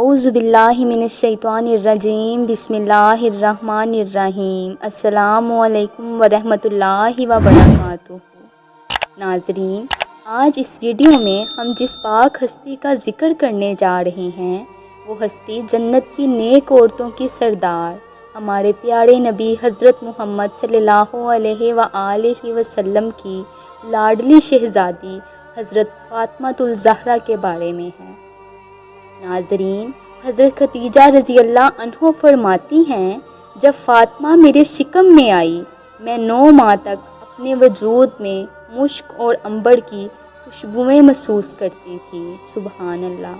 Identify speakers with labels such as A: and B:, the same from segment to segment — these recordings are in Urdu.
A: اعوذ باللہ من الشیطان الرجیم بسم اللہ الرحمن الرحیم السلام علیکم ورحمۃ اللہ وبرکاتہ۔ ناظرین، آج اس ویڈیو میں ہم جس پاک ہستی کا ذکر کرنے جا رہے ہیں وہ ہستی جنت کی نیک عورتوں کی سردار ہمارے پیارے نبی حضرت محمد صلی اللہ علیہ وآلہ وسلم کی لاڈلی شہزادی حضرت فاطمۃ الزہرا کے بارے میں ہے۔ ناظرین، حضرت خدیجہ رضی اللہ عنہ فرماتی ہیں، جب فاطمہ میرے شکم میں آئی میں 9 ماہ تک اپنے وجود میں مشک اور عنبر کی خوشبوئیں محسوس کرتی تھی۔ سبحان اللہ۔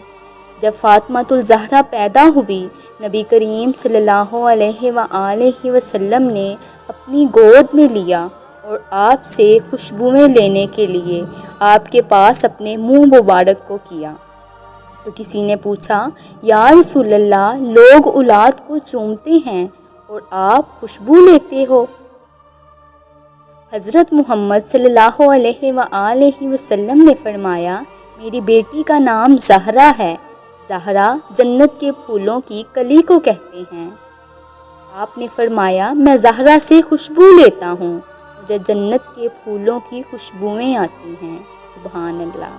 A: جب فاطمۃ الزہرا پیدا ہوئی، نبی کریم صلی اللہ علیہ وآلہ وسلم نے اپنی گود میں لیا اور آپ سے خوشبوئیں لینے کے لیے آپ کے پاس اپنے منہ مبارک کو کیا تو کسی نے پوچھا، یا رسول اللہ، لوگ اولاد کو چومتے ہیں اور آپ خوشبو لیتے ہو؟ حضرت محمد صلی اللہ علیہ وآلہ وسلم نے فرمایا، میری بیٹی کا نام زہرا ہے۔ زہرا جنت کے پھولوں کی کلی کو کہتے ہیں۔ آپ نے فرمایا، میں زہرا سے خوشبو لیتا ہوں، مجھے جنت کے پھولوں کی خوشبوئیں آتی ہیں۔ سبحان اللہ۔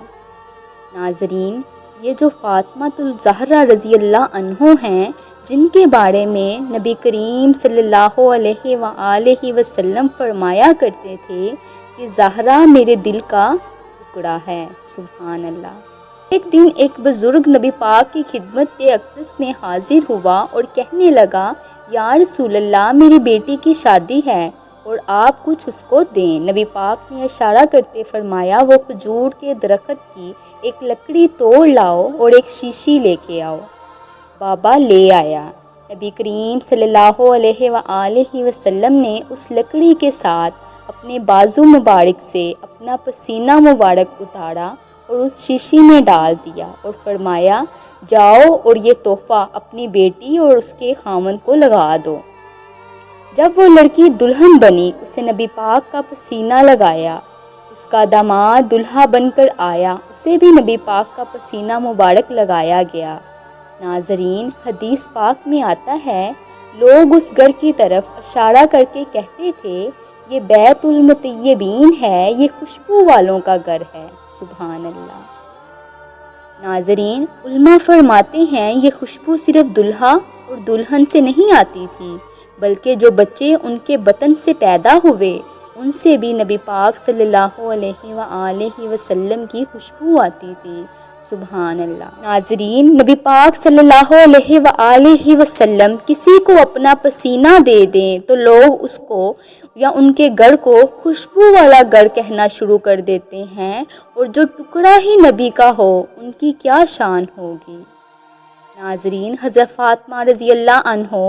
A: ناظرین، یہ جو فاطمۃ الزہرا رضی اللہ عنہ ہیں، جن کے بارے میں نبی کریم صلی اللہ علیہ وآلہ وسلم فرمایا کرتے تھے کہ زہرا میرے دل کا ٹکڑا ہے۔ سبحان اللہ۔ ایک دن ایک بزرگ نبی پاک کی خدمت اقدس میں حاضر ہوا اور کہنے لگا، یا رسول اللہ، میری بیٹی کی شادی ہے اور آپ کچھ اس کو دیں۔ نبی پاک نے اشارہ کرتے فرمایا، وہ کھجور کے درخت کی ایک لکڑی توڑ لاؤ اور ایک شیشی لے کے آؤ۔ بابا لے آیا۔ نبی کریم صلی اللہ علیہ وآلہ وسلم نے اس لکڑی کے ساتھ اپنے بازو مبارک سے اپنا پسینہ مبارک اتارا اور اس شیشی میں ڈال دیا اور فرمایا، جاؤ اور یہ تحفہ اپنی بیٹی اور اس کے خاوند کو لگا دو۔ جب وہ لڑکی دلہن بنی، اسے نبی پاک کا پسینہ لگایا۔ اس کا داماد دلہا بن کر آیا، اسے بھی نبی پاک کا پسینہ مبارک لگایا گیا۔ ناظرین، حدیث پاک میں آتا ہے، لوگ اس گھر کی طرف اشارہ کر کے کہتے تھے، یہ بیت المطیبین ہے، یہ خوشبو والوں کا گھر ہے۔ سبحان اللہ۔ ناظرین، علماء فرماتے ہیں، یہ خوشبو صرف دلہا اور دلہن سے نہیں آتی تھی، بلکہ جو بچے ان کے بطن سے پیدا ہوئے ان سے بھی نبی پاک صلی اللہ علیہ وآلہ وسلم کی خوشبو آتی تھی۔ سبحان اللہ۔ ناظرین، نبی پاک صلی اللہ علیہ وآلہ وسلم کسی کو اپنا پسینہ دے دیں تو لوگ اس کو یا ان کے گھر کو خوشبو والا گھر کہنا شروع کر دیتے ہیں، اور جو ٹکڑا ہی نبی کا ہو ان کی کیا شان ہوگی۔ ناظرین، حضرت فاطمہ رضی اللہ عنہ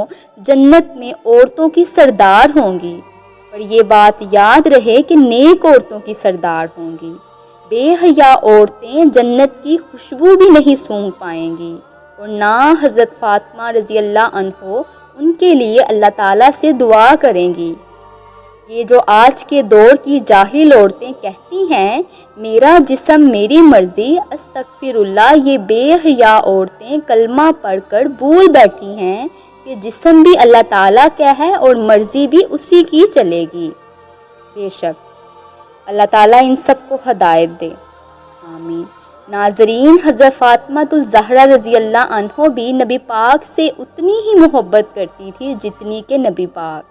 A: جنت میں عورتوں کی سردار ہوں گی، اور یہ بات یاد رہے کہ نیک عورتوں کی سردار ہوں گی۔ بے حیا عورتیں جنت کی خوشبو بھی نہیں سونگھ پائیں گی، اور نہ حضرت فاطمہ رضی اللہ عنہ ان کے لیے اللہ تعالیٰ سے دعا کریں گی۔ یہ جو آج کے دور کی جاہل عورتیں کہتی ہیں، میرا جسم میری مرضی، استغفر اللہ، یہ بے حیا عورتیں کلمہ پڑھ کر بھول بیٹھی ہیں کہ جسم بھی اللہ تعالیٰ کا ہے اور مرضی بھی اسی کی چلے گی۔ بے شک اللہ تعالیٰ ان سب کو ہدایت دے، آمین۔ ناظرین، حضرت فاطمۃ الزہرا رضی اللہ عنہ بھی نبی پاک سے اتنی ہی محبت کرتی تھی جتنی کہ نبی پاک۔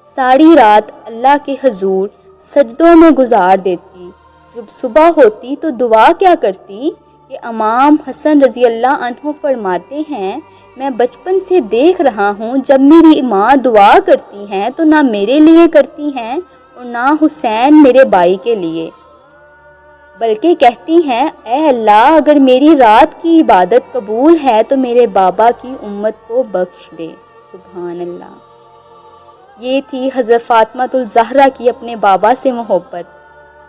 A: ساری رات اللہ کے حضور سجدوں میں گزار دیتی۔ جب صبح ہوتی تو دعا کیا کرتی کہ امام حسن رضی اللہ عنہ فرماتے ہیں، میں بچپن سے دیکھ رہا ہوں جب میری ماں دعا کرتی ہیں تو نہ میرے لیے کرتی ہیں اور نہ حسین میرے بھائی کے لیے، بلکہ کہتی ہیں، اے اللہ، اگر میری رات کی عبادت قبول ہے تو میرے بابا کی امت کو بخش دے۔ سبحان اللہ۔ یہ تھی حضرت فاطمۃ الزہرا کی اپنے بابا سے محبت۔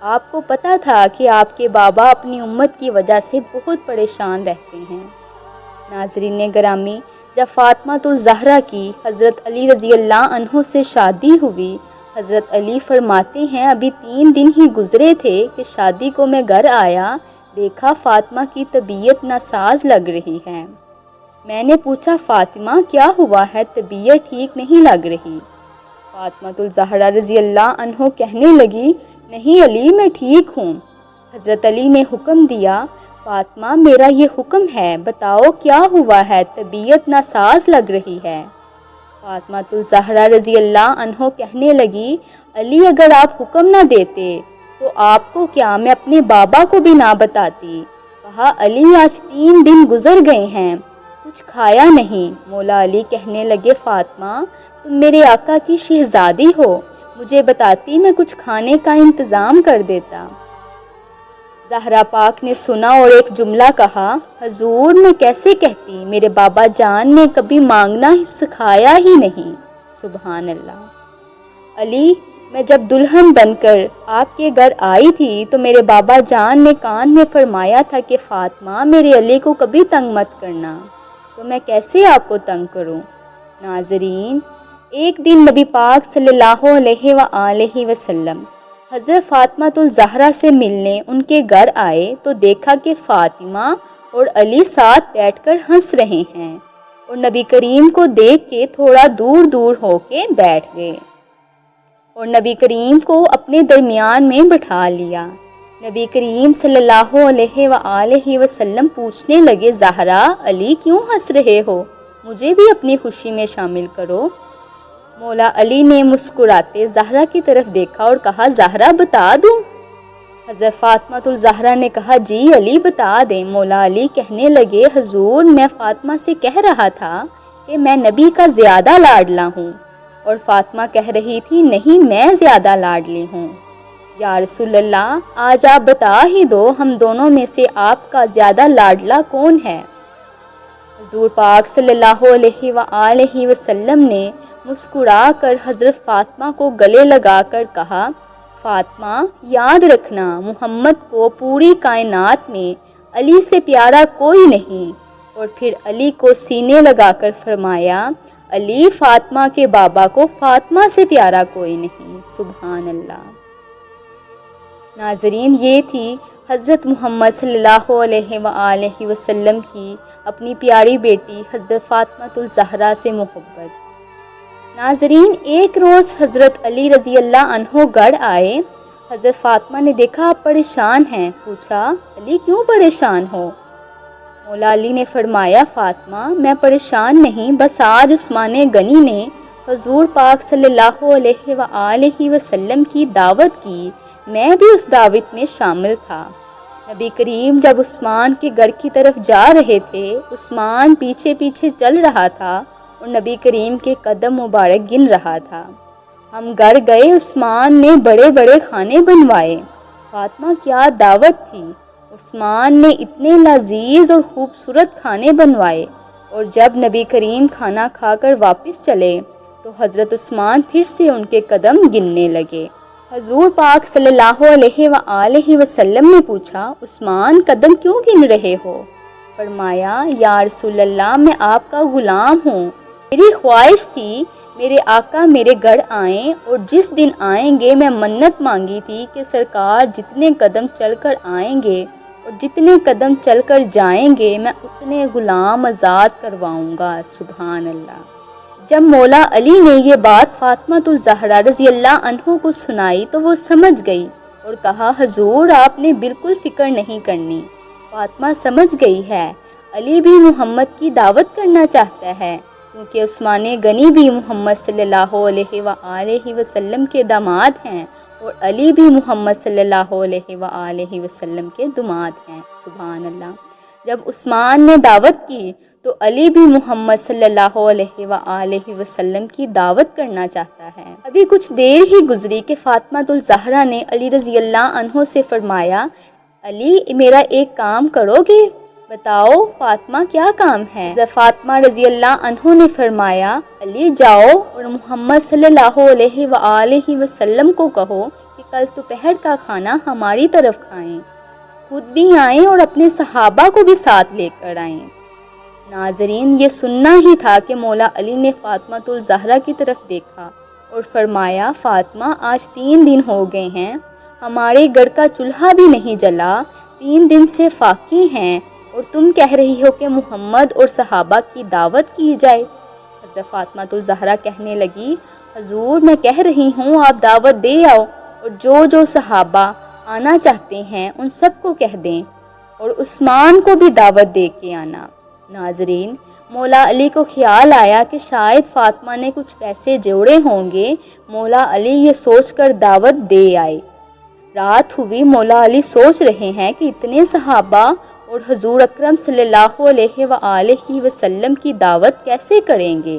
A: آپ کو پتہ تھا کہ آپ کے بابا اپنی امت کی وجہ سے بہت پریشان رہتے ہیں۔ ناظرین گرامی، جب فاطمۃ الزہرا کی حضرت علی رضی اللہ عنہ سے شادی ہوئی، حضرت علی فرماتے ہیں، ابھی 3 دن ہی گزرے تھے کہ شادی کو میں گھر آیا، دیکھا فاطمہ کی طبیعت ناساز لگ رہی ہے۔ میں نے پوچھا فاطمہ کیا ہوا ہے، طبیعت ٹھیک نہیں لگ رہی۔ فاطمہ الزہرا رضی اللہ عنہ کہنے لگی نہیں علی میں ٹھیک ہوں۔ حضرت علی نے حکم دیا فاطمہ میرا یہ حکم ہے، بتاؤ کیا ہوا ہے، طبیعت ناساز لگ رہی ہے۔ فاطمہ الزہرا رضی اللہ عنہ کہنے لگی علی اگر آپ حکم نہ دیتے تو آپ کو کیا میں اپنے بابا کو بھی نہ بتاتی۔ کہا علی آج 3 دن گزر گئے ہیں، کچھ کھایا نہیں۔ مولا علی کہنے لگے فاطمہ تم میرے آقا کی شہزادی ہو، مجھے بتاتی میں کچھ کھانے کا انتظام کر دیتا۔ زہرا پاک نے سنا اور ایک جملہ کہا حضور میں کیسے کہتی، میرے بابا جان نے کبھی مانگنا سکھایا ہی نہیں۔ سبحان اللہ۔ علی میں جب دلہن بن کر آپ کے گھر آئی تھی تو میرے بابا جان نے کان میں فرمایا تھا کہ فاطمہ میرے علی کو کبھی تنگ مت کرنا، تو میں کیسے آپ کو تنگ کروں۔ ناظرین، ایک دن نبی پاک صلی اللہ علیہ وآلہ وسلم حضرت فاطمہ الزہرا سے ملنے ان کے گھر آئے تو دیکھا کہ فاطمہ اور علی ساتھ بیٹھ کر ہنس رہے ہیں، اور نبی کریم کو دیکھ کے تھوڑا دور دور ہو کے بیٹھ گئے اور نبی کریم کو اپنے درمیان میں بٹھا لیا۔ نبی کریم صلی اللہ علیہ وآلہ وسلم پوچھنے لگے زہرا علی کیوں ہنس رہے ہو، مجھے بھی اپنی خوشی میں شامل کرو۔ مولا علی نے مسکراتے زہرا کی طرف دیکھا اور کہا زہرا بتا دوں۔ حضرت فاطمہ الزہرا نے کہا جی علی بتا دیں۔ مولا علی کہنے لگے حضور میں فاطمہ سے کہہ رہا تھا کہ میں نبی کا زیادہ لاڈلا ہوں، اور فاطمہ کہہ رہی تھی نہیں میں زیادہ لاڈلی ہوں۔ یا رسول اللہ آج آپ بتا ہی دو ہم دونوں میں سے آپ کا زیادہ لاڈلا کون ہے۔ حضور پاک صلی اللہ علیہ وآلہ وسلم نے مسکرا کر حضرت فاطمہ کو گلے لگا کر کہا فاطمہ یاد رکھنا محمد کو پوری کائنات میں علی سے پیارا کوئی نہیں، اور پھر علی کو سینے لگا کر فرمایا علی فاطمہ کے بابا کو فاطمہ سے پیارا کوئی نہیں۔ سبحان اللہ۔ ناظرین یہ تھی حضرت محمد صلی اللہ علیہ وآلہ وسلم کی اپنی پیاری بیٹی حضرت فاطمہ الزہرا سے محبت۔ ناظرین ایک روز حضرت علی رضی اللہ عنہ گھر آئے۔ حضرت فاطمہ نے دیکھا آپ پریشان ہیں، پوچھا علی کیوں پریشان ہو۔ مولا علی نے فرمایا فاطمہ میں پریشان نہیں، بس آج عثمان غنی نے حضور پاک صلی اللہ علیہ وآلہ وسلم کی دعوت کی، میں بھی اس دعوت میں شامل تھا۔ نبی کریم جب عثمان کے گھر کی طرف جا رہے تھے، عثمان پیچھے پیچھے چل رہا تھا اور نبی کریم کے قدم مبارک گن رہا تھا۔ ہم گھر گئے، عثمان نے بڑے بڑے کھانے بنوائے۔ فاطمہ کیا دعوت تھی، عثمان نے اتنے لذیذ اور خوبصورت کھانے بنوائے، اور جب نبی کریم کھانا کھا کر واپس چلے تو حضرت عثمان پھر سے ان کے قدم گننے لگے۔ حضور پاک صلی اللہ علیہ وآلہ وسلم نے پوچھا عثمان قدم کیوں گن رہے ہو؟ فرمایا یا رسول اللہ میں آپ کا غلام ہوں، میری خواہش تھی میرے آقا میرے گھر آئیں، اور جس دن آئیں گے میں منت مانگی تھی کہ سرکار جتنے قدم چل کر آئیں گے اور جتنے قدم چل کر جائیں گے میں اتنے غلام آزاد کرواؤں گا۔ سبحان اللہ۔ جب مولا علی نے یہ بات فاطمہ الزہرا رضی اللہ عنہ کو سنائی تو وہ سمجھ گئی اور کہا حضور آپ نے بالکل فکر نہیں کرنی، فاطمہ سمجھ گئی ہے علی بھی محمد کی دعوت کرنا چاہتا ہے، کیونکہ عثمان غنی بھی محمد صلی اللہ علیہ وآلہ وسلم کے داماد ہیں، اور علی بھی محمد صلی اللہ علیہ وآلہ وسلم کے داماد ہیں۔ سبحان اللہ۔ جب عثمان نے دعوت کی تو علی بھی محمد صلی اللہ علیہ وآلہ وسلم کی دعوت کرنا چاہتا ہے۔ ابھی کچھ دیر ہی گزری کہ فاطمہ الزہرا نے علی رضی اللہ عنہ سے فرمایا علی میرا ایک کام کرو گے؟ بتاؤ فاطمہ کیا کام ہے؟ فاطمہ رضی اللہ عنہ نے فرمایا علی جاؤ اور محمد صلی اللہ علیہ وآلہ وسلم کو کہو کہ کل دوپہر کا کھانا ہماری طرف کھائیں، خود بھی آئیں اور اپنے صحابہ کو بھی ساتھ لے کر آئیں۔ ناظرین یہ سننا ہی تھا کہ مولا علی نے فاطمہ الزہرا کی طرف دیکھا اور فرمایا فاطمہ آج 3 دن ہو گئے ہیں، ہمارے گھر کا چولہا بھی نہیں جلا، 3 دن سے فاقے ہیں، اور تم کہہ رہی ہو کہ محمد اور صحابہ کی دعوت کی جائے۔ حضرت فاطمہ الزہرا کہنے لگی، حضور میں کہہ رہی ہوں آپ دعوت دے آؤ، اور جو صحابہ آنا چاہتے ہیں ان سب کو کہہ دیں، اور عثمان کو بھی دعوت دے کے آنا۔ ناظرین، مولا علی کو خیال آیا کہ شاید فاطمہ نے کچھ پیسے جوڑے ہوں گے، مولا علی یہ سوچ کر دعوت دے آئے۔ رات ہوئی، مولا علی سوچ رہے ہیں کہ اتنے صحابہ اور حضور اکرم صلی اللہ علیہ وآلہ وسلم کی دعوت کیسے کریں گے؟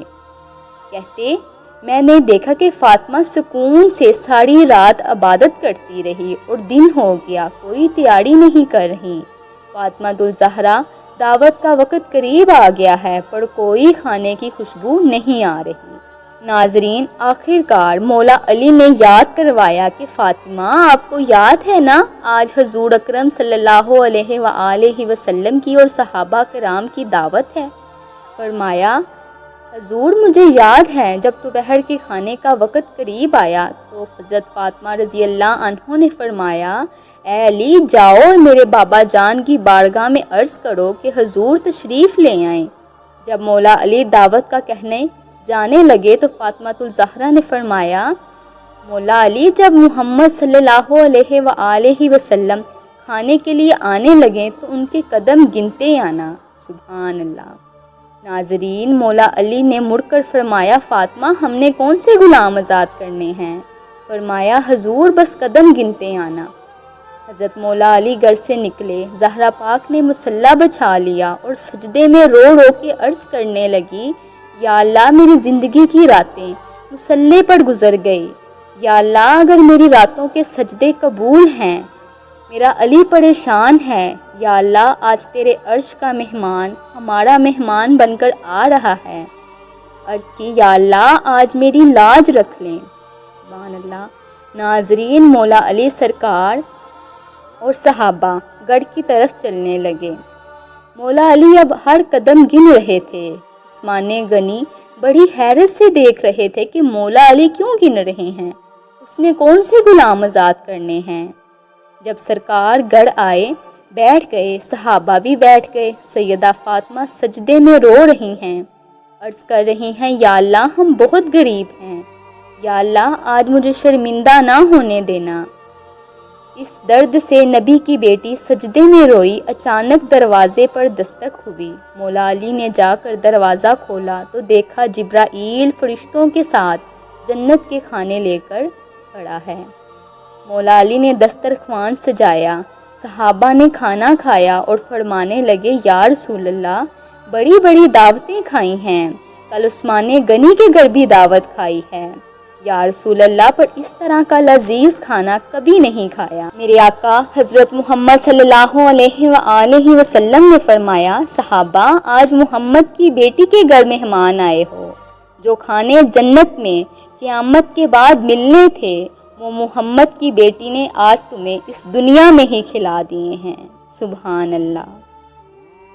A: کہتے، میں نے دیکھا کہ فاطمہ سکون سے ساری رات عبادت کرتی رہی اور دن ہو گیا، کوئی تیاری نہیں کر رہی۔ فاطمہ الزہرا، دعوت کا وقت قریب آ گیا ہے پر کوئی کھانے کی خوشبو نہیں آ رہی۔ ناظرین، آخرکار مولا علی نے یاد کروایا کہ فاطمہ آپ کو یاد ہے نا، آج حضور اکرم صلی اللہ علیہ وآلہ وسلم کی اور صحابہ کرام کی دعوت ہے۔ فرمایا، حضور مجھے یاد ہے جب دوپہر کے کھانے کا وقت قریب آیا تو حضرت فاطمہ رضی اللہ عنہ نے فرمایا، اے علی جاؤ اور میرے بابا جان کی بارگاہ میں عرض کرو کہ حضور تشریف لے آئیں۔ جب مولا علی دعوت کا کہنے جانے لگے تو فاطمہ الزہرا نے فرمایا، مولا علی جب محمد صلی اللہ علیہ وآلہ وسلم کھانے کے لیے آنے لگیں تو ان کے قدم گنتے آنا۔ سبحان اللہ۔ ناظرین، مولا علی نے مڑ کر فرمایا، فاطمہ ہم نے کون سے غلام آزاد کرنے ہیں؟ فرمایا، حضور بس قدم گنتے آنا۔ حضرت مولا علی گھر سے نکلے، زہرا پاک نے مصلی بچھا لیا اور سجدے میں رو رو کے عرض کرنے لگی، یا اللہ میری زندگی کی راتیں مصلی پر گزر گئی، یا اللہ اگر میری راتوں کے سجدے قبول ہیں، میرا علی پریشان ہے، یا اللہ آج تیرے عرش کا مہمان ہمارا مہمان بن کر آ رہا ہے۔ عرض کی، یا اللہ آج میری لاج رکھ لیں۔ سبحان اللہ۔ ناظرین، مولا علی سرکار اور صحابہ گڑھ کی طرف چلنے لگے۔ مولا علی اب ہر قدم گن رہے تھے۔ عثمان غنی بڑی حیرت سے دیکھ رہے تھے کہ مولا علی کیوں گن رہے ہیں، اس نے کون سے غلام آزاد کرنے ہیں۔ جب سرکار گڑھ آئے، بیٹھ گئے، صحابہ بھی بیٹھ گئے، سیدہ فاطمہ سجدے میں رو رہی ہیں، عرض کر رہی ہیں، یا اللہ ہم بہت غریب ہیں، یا اللہ آج مجھے شرمندہ نہ ہونے دینا۔ اس درد سے نبی کی بیٹی سجدے میں روئی۔ اچانک دروازے پر دستک ہوئی۔ مولا علی نے جا کر دروازہ کھولا تو دیکھا جبرائیل فرشتوں کے ساتھ جنت کے کھانے لے کر کھڑا ہے۔ مولا علی نے دسترخوان سجایا، صحابہ نے کھانا کھایا اور فرمانے لگے، یا رسول اللہ بڑی بڑی دعوتیں کھائی ہیں، کل عثمان غنی کے گھر بھی دعوت کھائی ہے، یا رسول اللہ پر اس طرح کا لذیذ کھانا کبھی نہیں کھایا۔ میرے آقا حضرت محمد صلی اللہ علیہ وآلہ وسلم نے فرمایا، صحابہ آج محمد کی بیٹی کے گھر مہمان آئے ہو، جو کھانے جنت میں قیامت کے بعد ملنے تھے وہ محمد کی بیٹی نے آج تمہیں اس دنیا میں ہی کھلا دیے ہیں۔ سبحان اللہ۔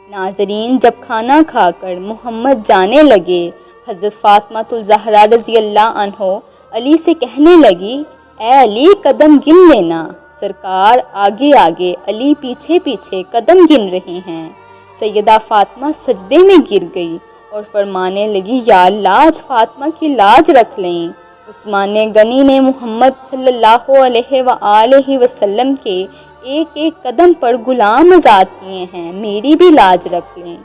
A: ناظرین، جب کھانا کھا کر محمد جانے لگے، حضرت فاطمہ الزہرا رضی اللہ عنہ علی سے کہنے لگی، اے علی قدم گن لینا۔ سرکار آگے آگے، علی پیچھے پیچھے قدم گن رہے ہیں۔ سیدہ فاطمہ سجدے میں گر گئی اور فرمانے لگی، یا اللہ آج فاطمہ کی لاج رکھ لیں۔ عثمان غنی نے محمد صلی اللہ علیہ وآلہ وسلم کے ایک ایک قدم پر غلام آزاد کیے ہیں، میری بھی لاج رکھ لیں۔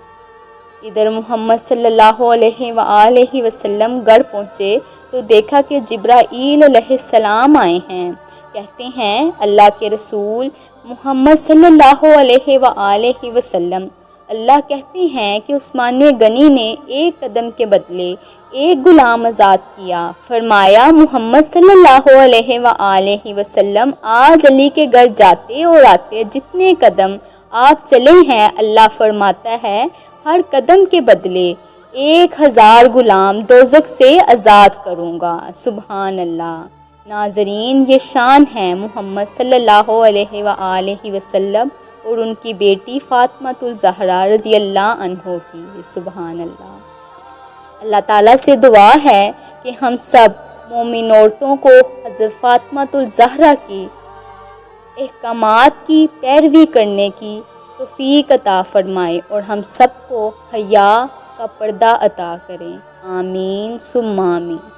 A: ادھر محمد صلی اللہ علیہ وآلہ وسلم گھر پہنچے تو دیکھا کہ جبرائیل علیہ السلام آئے ہیں۔ کہتے ہیں، اللہ کے رسول محمد صلی اللہ علیہ وآلہ وسلم، اللہ کہتے ہیں کہ عثمان غنی نے ایک قدم کے بدلے ایک غلام آزاد کیا۔ فرمایا، محمد صلی اللہ علیہ وآلہ وسلم آج علی کے گھر جاتے اور آتے جتنے قدم آپ چلے ہیں، اللہ فرماتا ہے ہر قدم کے بدلے 1000 غلام دوزخ سے آزاد کروں گا۔ سبحان اللہ۔ ناظرین، یہ شان ہے محمد صلی اللہ علیہ وآلہ وسلم اور ان کی بیٹی فاطمہ الزہرا رضی اللہ عنہ کی۔ سبحان اللہ۔ اللہ تعالیٰ سے دعا ہے کہ ہم سب مومن عورتوں کو حضرت فاطمہ الزہرا کی احکامات کی پیروی کرنے کی توفیق عطا فرمائے اور ہم سب کو حیا کا پردہ عطا کریں۔ آمین ثم آمین۔